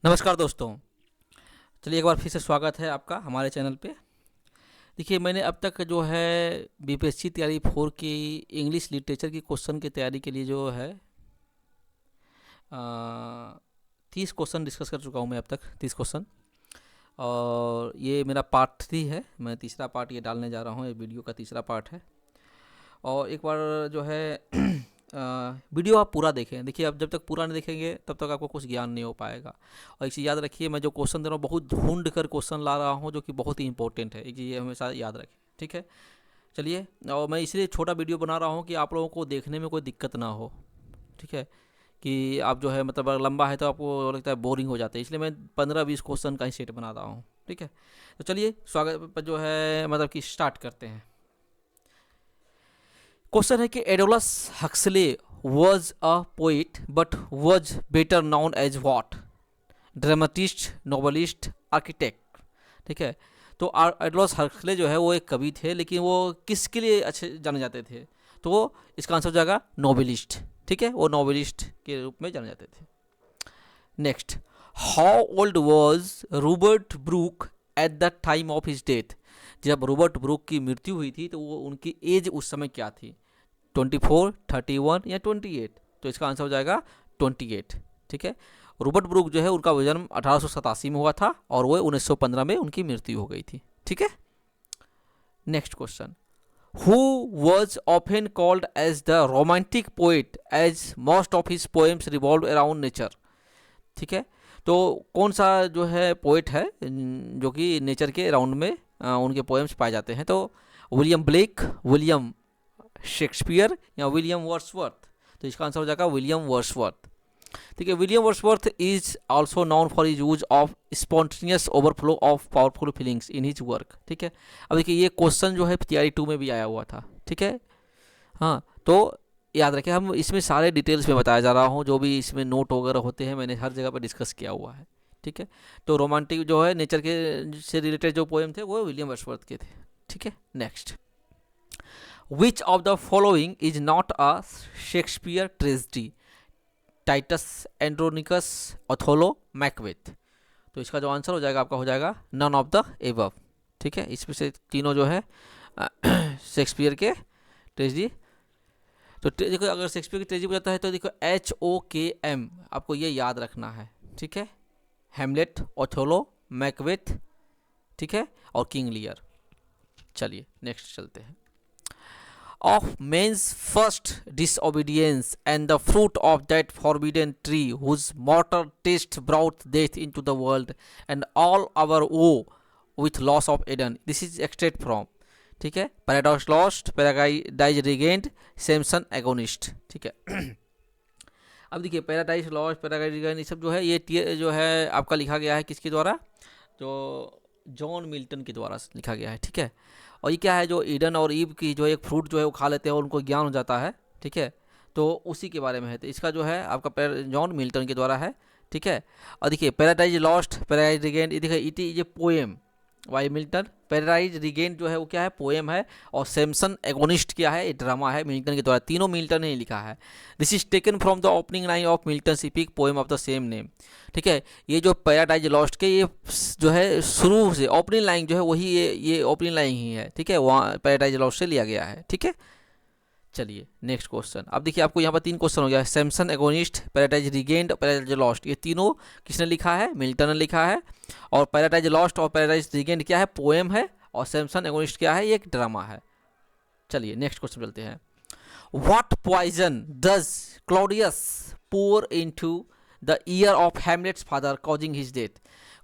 नमस्कार दोस्तों। चलिए एक बार फिर से स्वागत है आपका हमारे चैनल पे। देखिए मैंने अब तक जो है बीपीएससी तैयारी 4 की इंग्लिश लिटरेचर की क्वेश्चन की तैयारी के लिए जो है 30 क्वेश्चन डिस्कस कर चुका हूँ मैं अब तक 30 क्वेश्चन। और ये मेरा पार्ट 3 है, मैं तीसरा पार्ट ये डालने जा रहा हूँ, ये वीडियो का तीसरा पार्ट है। और एक बार जो है वीडियो आप पूरा देखें। देखिए आप जब तक पूरा नहीं देखेंगे तब तक आपको कुछ ज्ञान नहीं हो पाएगा। और एक चीज़ याद रखिए, मैं जो क्वेश्चन दे रहा हूँ बहुत ढूंढ कर क्वेश्चन ला रहा हूँ जो कि बहुत ही इंपॉर्टेंट है। एक चीज़ ये हमेशा याद रखें, ठीक है। चलिए, और मैं इसलिए छोटा वीडियो बना रहा हूँ कि आप लोगों को देखने में कोई दिक्कत ना हो, ठीक है। कि आप जो है मतलब अगर लंबा है तो आपको लगता है बोरिंग हो जाता है, इसलिए मैं 15-20 क्वेश्चन का ही सेट बना रहा हूँ, ठीक है। तो चलिए स्वागत पर जो है मतलब कि स्टार्ट करते हैं। क्वेश्चन है कि एडोलस Huxley was a poet but was better known as what? Dramatist, novelist, architect, ठीक है। तो एडोलस हक्सले जो है वो एक कवि थे, लेकिन वो किसके लिए अच्छे जाने जाते थे? तो इसका आंसर हो जाएगा नोवेलिस्ट, ठीक है। वो नोवेलिस्ट के रूप में जाने जाते थे। Next, how old was Robert Brooke at the time of his death? जब रॉबर्ट ब्रूक की मृत्यु हुई थी तो वो उनकी एज उस समय क्या थी? 24, 31 या 28? तो इसका आंसर हो जाएगा 28, ठीक है। रॉबर्ट ब्रूक जो है उनका जन्म 1887 में हुआ था और वो 1915 में उनकी मृत्यु हो गई थी, ठीक है। Next question, who was often called as the romantic poet as most of his poems revolve around nature? ठीक है। तो कौन सा जो है पोइट है जो कि नेचर के अराउंड में उनके पोएम्स पाए जाते हैं? तो विलियम ब्लेक, विलियम शेक्सपियर या विलियम वर्ड्सवर्थ? तो इसका आंसर हो जाएगा विलियम वर्ड्सवर्थ, ठीक है। William Wordsworth is also known for his use of spontaneous overflow of powerful feelings in his work, ठीक है। अब देखिए ये क्वेश्चन जो है तैयारी 2 में भी आया हुआ था, ठीक है। हाँ, तो याद रखें हम इसमें सारे डिटेल्स में बताया जा रहा हूँ, जो भी इसमें नोट वगैरह होते हैं मैंने हर जगह पर डिस्कस किया हुआ है, ठीक है। तो रोमांटिक जो है नेचर के से रिलेटेड जो पोएम थे वो विलियम वर्ड्सवर्थ के थे, ठीक है। Next, Which of the following is not a Shakespeare tragedy? Titus, Andronicus, Othello, Macbeth? तो इसका जो आंसर हो जाएगा आपका हो जाएगा नन ऑफ द एबव, ठीक है। इसमें से तीनों जो है शेक्सपियर के ट्रेजिडी। तो देखो अगर शेक्सपियर की ट्रेजिडी बताता है तो देखो HOKM आपको ये याद रखना है, ठीक है। हैमलेट, ओथेलो, मैकबेथ, ठीक है, और किंग लियर। चलिए नेक्स्ट चलते हैं। Of man's first disobedience and the fruit of that forbidden tree whose mortal taste brought death into the world and all our woe with loss of Eden. This is extract from, ठीक है, paradise lost, paradise regained, Samson agonist, ठीक है। अब देखिए paradise lost, paradise regained ये सब जो है ये जो है आपका लिखा गया है किसके द्वारा? जो जॉन मिल्टन के द्वारा लिखा गया है, ठीक है। और ये क्या है, जो ईडन और ईव की जो एक फ्रूट जो है वो खा लेते हैं और उनको ज्ञान हो जाता है, ठीक है। तो उसी के बारे में है। तो इसका जो है आपका जॉन मिल्टन के द्वारा है, ठीक है। और देखिए पैराडाइज लॉस्ट, पैराडाइज रिगेंड, ये देखिए it is a poem by Milton. Paradise regained जो है वो क्या है, पोएम है। और सैमसन एगोनिस्ट क्या है, ये ड्रामा है मिल्टन के द्वारा। तीनों मिल्टन ने लिखा है। This is taken from the opening line of Milton EPIC poem of the same name, ठीक है। ये जो पैराडाइज लॉस्ट के ये जो है शुरू से ओपनिंग लाइन जो है वही ये ओपनिंग लाइन ही है, ठीक है। वहाँ पैराडाइज लॉस्ट से लिया गया है, ठीक है। चलिए नेक्स्ट क्वेश्चन। अब देखिए आपको यहाँ पर 3 क्वेश्चन हो गया है। सैमसन एगोनिस्ट, पैराडाइज रिगेंड और पैराडाइज लॉस्ट, ये तीनों किसने लिखा है? मिल्टन ने लिखा है। और पैराडाइज लॉस्ट और पैराडाइज रिगेंड क्या है? पोएम है। और सैमसन एगोनिस्ट क्या है? ये एक ड्रामा है। चलिए नेक्स्ट क्वेश्चन चलते हैं। What poison does Claudius pour into the ear of Hamlet's father causing his death?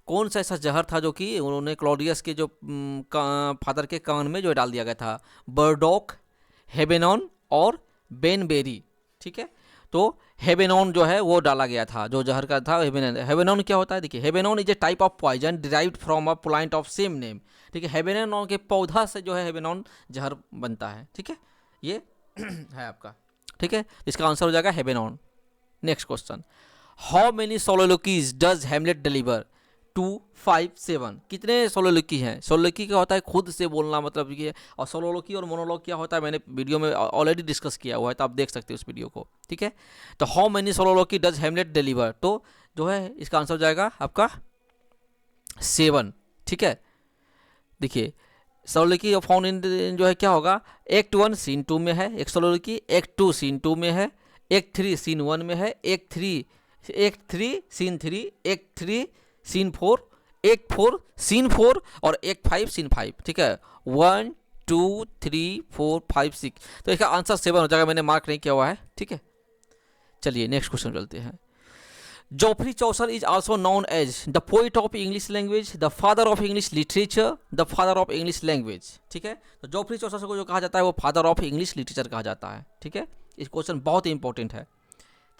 कौन सा ऐसा जहर था जो कि उन्होंने क्लॉडियस के जो फादर के कान में जो डाल दिया गया था? बर्डॉक, हेबेनॉन और बेनबेरी, ठीक है। तो हेबेनॉन जो है वो डाला गया था, जो जहर का था हेबेनॉन। हेबेनॉन क्या होता है? देखिए hebenon is a type of poison derived from a plant of same name, ठीक है। हेबेनॉन के पौधा से जो है हेबेनॉन जहर बनता है, ठीक है। ये है आपका, ठीक है। इसका आंसर हो जाएगा hebenon. Next question, how many soliloquies does Hamlet deliver? 257। कितने सोलोलोकी हैं? सोलोलोकी क्या होता है? खुद से बोलना, मतलब ये। और सोलोलोकी और मोनोलॉग क्या होता है, मैंने वीडियो में ऑलरेडी डिस्कस किया हुआ है, तो आप देख सकते हो उस वीडियो को, ठीक है। तो how many soliloquy does Hamlet deliver, तो जो है इसका आंसर हो जाएगा आपका 7, ठीक है। देखिए सोलोलोकी ऑफ फाउंड इन जो है क्या होगा, एक्ट 1 सीन 2 में है एक सोलोलोकी, एक्ट 2 सीन 2 में है, एक्ट 3 सीन 1 में है, act 3 scene 3, act 3 scene 4, act 4 scene 4 और एक्ट 5 सीन 5, ठीक है। 1 2 3 4 5 6, तो इसका आंसर 7 हो जाएगा, मैंने मार्क नहीं किया हुआ है, ठीक है। चलिए नेक्स्ट क्वेश्चन चलते हैं। Geoffrey Chaucer is also known as the poet of English language, the father of English literature, the father of English language, ठीक है। तो जॉफ्री चौसर को जो कहा जाता है वो फादर ऑफ इंग्लिश लिटरेचर कहा जाता है, ठीक है। इस क्वेश्चन बहुत ही इंपॉर्टेंट है।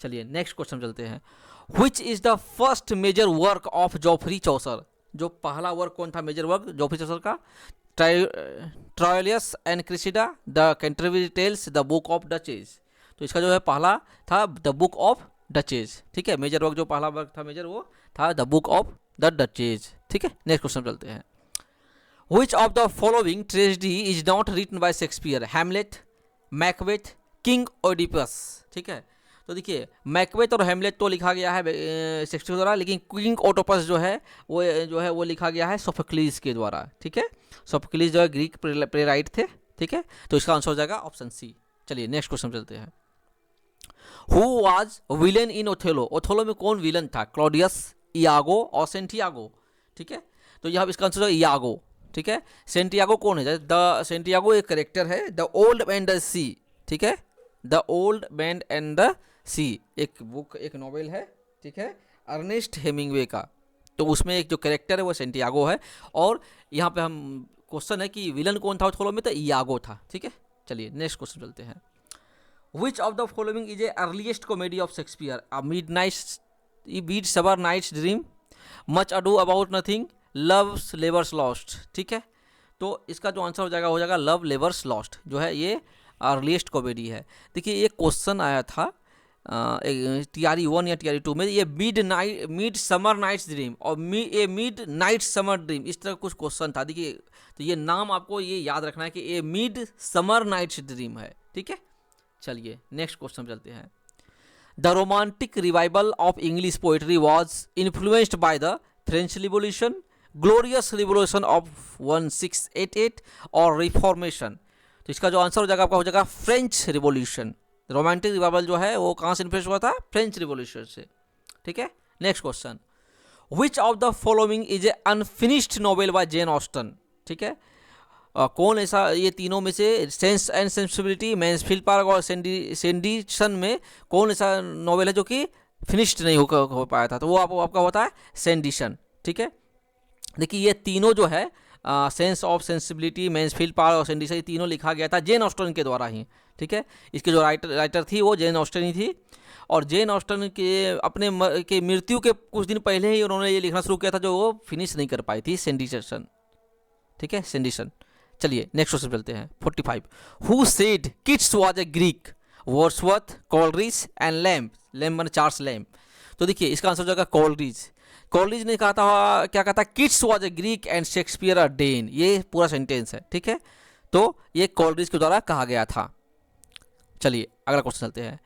चलिए नेक्स्ट क्वेश्चन चलते हैं। Which is the first major work of Geoffrey Chaucer, जो पहला वर्क कौन था मेजर वर्क जॉफ्री चौसर का? Troilus and Criseyde, the Canterbury Tales, the Book of Duchess. तो इसका जो है पहला था द बुक ऑफ डचेज, ठीक है। मेजर वर्क जो पहला वर्क था मेजर वो था the Book of the duchess, ठीक है। नेक्स्ट क्वेश्चन चलते हैं। Which of the following tragedy is not written by Shakespeare? Hamlet, Macbeth, king Oedipus, ठीक है। तो देखिए मैकबेथ और हैमलेट तो लिखा गया है शेक्सपियर द्वारा, लेकिन किंग ओडिपस जो है वो लिखा गया है सोफोक्लिस के द्वारा, ठीक है। सोफोक्लिस जो है ग्रीक प्लेराइट थे, ठीक है। तो इसका आंसर हो जाएगा ऑप्शन सी। चलिए नेक्स्ट क्वेश्चन चलते हैं। Who was villain in Othello? Othello में कौन विलन था? क्लॉडियस, इयागो और सेंटियागो, ठीक है। तो यहाँ इसका आंसर है इयागो, ठीक है। सेंटियागो कौन है? द सेंटियागो एक करेक्टर है, the old man and the sea, ठीक है। The old man and the sea एक बुक, एक नॉवेल है, ठीक है, अर्नेस्ट हेमिंगवे का। तो उसमें एक जो करेक्टर है वो सेंटियागो है, और यहाँ पे हम क्वेश्चन है कि विलन कौन था ओथेलो में, तो इयागो था, ठीक है। चलिए नेक्स्ट क्वेश्चन चलते हैं। Which of the following is a earliest comedy of Shakespeare? A Midsummer Night's Dream, Much Ado About Nothing, Love's Labour's Lost, ठीक है। तो इसका जो आंसर हो जाएगा लव लेबर्स लॉस्ट, जो है ये अर्लीस्ट कॉमेडी है। देखिए ये क्वेश्चन आया था TRE 1 या TRE 2 में, ये मिड समर नाइट्स ड्रीम और मिड नाइट समर ड्रीम, इस तरह कुछ क्वेश्चन था। देखिए तो ये नाम आपको ये याद रखना है कि ये मिड समर नाइट्स ड्रीम है, ठीक है। चलिए नेक्स्ट क्वेश्चन चलते हैं। The romantic revival of English poetry was influenced by the French revolution, glorious revolution of 1688 और रिफॉर्मेशन। तो इसका जो आंसर हो जाएगा आपका हो जाएगा फ्रेंच रिवोल्यूशन। रोमांटिक रिवाइवल जो है वो कहाँ से इन्फ्लुएंस हुआ था? फ्रेंच रिवोल्यूशन से, ठीक है। Next question. Which of the following is a unfinished novel by Jane Austen, ठीक है। कौन ऐसा, ये तीनों में से sense and sensibility, Mansfield park और सेंडिशन में कौन ऐसा नॉवेल है जो कि फिनिश्ड नहीं हो पाया था? तो वो आपका होता है सेंडिशन, ठीक है। देखिए ये तीनों जो है sense of sensibility, Mansfield park और सेंडिशन, ये तीनों लिखा गया था जेन ऑस्टन के द्वारा ही, ठीक है। इसके जो राइटर थी वो जेन ऑस्टन ही थी, और जेन ऑस्टन के अपने के मृत्यु के कुछ दिन पहले ही उन्होंने ये लिखना शुरू किया था जो वो फिनिश नहीं कर पाई थी, सेंडिशन, ठीक है, सेंडिशन। चलिए नेक्स्ट क्वेश्चन चलते हैं। 45 who said Keats was a Greek? Wordsworth, Coleridge and Lamb. Lamb माने चार्ल्स लैम्ब। तो देखिए इसका आंसर हो जाएगा कोलरिज। कोलरिज ने कहा था, क्या कहा था? Keats was a Greek and Shakespeare a Dane. ये पूरा सेंटेंस है, ठीक है। तो ये कोलरिज के द्वारा कहा गया था। चलिए अगला क्वेश्चन चलते हैं।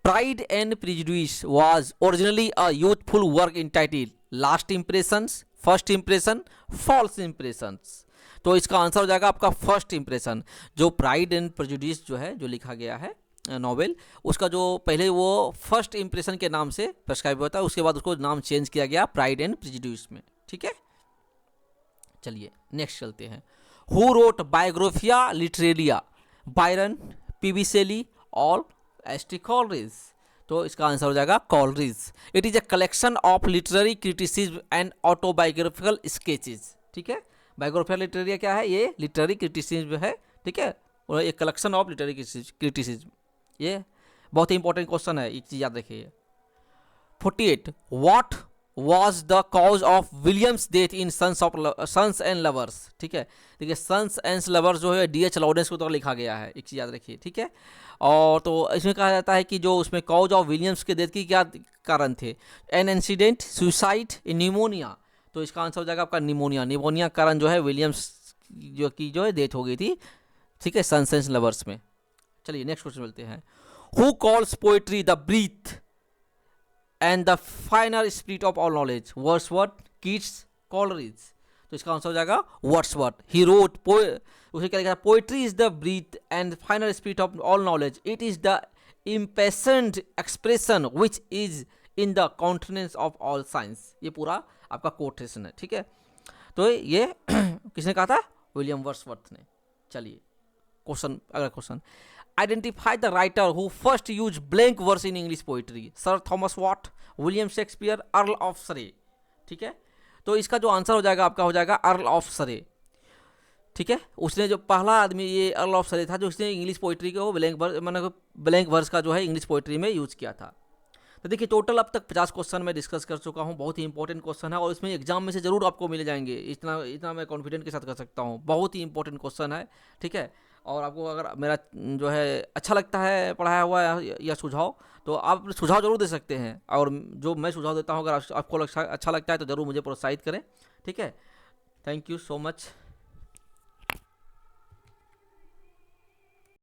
Pride and Prejudice was originally a youthful work entitled Last Impressions, First Impression, False Impressions. तो इसका आंसर हो जाएगा आपका फर्स्ट इंप्रेशन। जो प्राइड एंड प्रेजुडिस जो है, जो लिखा गया है नॉवेल, उसका जो पहले वो फर्स्ट इंप्रेशन के नाम से प्रेस्क्राइब होता है, उसके बाद उसको नाम चेंज किया गया प्राइड एंड प्रेजुडिस में, ठीक है। चलिए नेक्स्ट चलते हैं। Who wrote Biographia Literaria? Byron, PB Shelley और एस.टी. कॉलरिज। तो इसका आंसर हो जाएगा Coleridge. It is a collection of literary criticism and autobiographical sketches, ठीक है। बायोग्राफिया लिटरेरिया क्या है? ये लिटरेरी क्रिटिसिज्म है, ठीक है, और एक कलेक्शन ऑफ लिटरेरी क्रिटिसिज्म। ये बहुत ही इंपॉर्टेंट क्वेश्चन है, एक चीज याद रखिए। 48 what was the cause of William's death in Sons and Lovers, ठीक है। देखिए सन्स एंड लवर्स जो है D.H. लॉरेंस के द्वारा लिखा गया है, एक चीज याद रखिए, ठीक है। और तो इसमें कहा जाता है कि जो उसमें कॉज ऑफ विलियम्स के डेथ की क्या कारण थे? An incident, suicide, pneumonia. तो इसका आंसर हो जाएगा आपका निमोनिया। निमोनिया के कारण जो है विलियम्स जो है डेथ हो गई थी, ठीक है, सनसेंस लवर्स में। चलिए नेक्स्ट क्वेश्चन मिलते हैं। Who calls poetry the breath and the final spirit of all knowledge? Wordsworth, Keats, Coleridge? तो इसका आंसर हो जाएगा वर्ड्सवर्थ। ही रोट उसे क्या लिखा? Poetry is the breath and final spirit of all knowledge, it is the impassioned expression which is in the countenance of all science. ये पूरा आपका कोटेशन है, ठीक है। तो ये किसने कहा था? विलियम वर्ड्सवर्थ ने। चलिए क्वेश्चन, अगला question. Identify the writer who first use blank verse in English poetry? Sir Thomas Wyatt, William Shakespeare, Earl of Surrey? ठीक है, तो इसका जो आंसर हो जाएगा आपका हो जाएगा अर्ल ऑफ सरे, ठीक है। उसने जो पहला आदमी ये अर्ल ऑफ सरे था जो उसने इंग्लिश पोइट्री को ब्लैंक वर्स का जो है इंग्लिश पोइट्री में यूज किया था। तो देखिए टोटल अब तक 50 क्वेश्चन मैं डिस्कस कर चुका हूँ, बहुत ही इंपॉर्टेंट क्वेश्चन है और इसमें एग्जाम में से जरूर आपको मिल जाएंगे, इतना मैं कॉन्फिडेंट के साथ कर सकता हूँ। बहुत ही इंपॉर्टेंट क्वेश्चन है, ठीक है। और आपको अगर मेरा जो है अच्छा लगता है पढ़ाया हुआ या सुझाव, तो आप सुझाव जरूर दे सकते हैं, और जो मैं सुझाव देता हूँ अगर आपको अच्छा लगता है तो ज़रूर मुझे प्रोत्साहित करें, ठीक है। Thank you so much.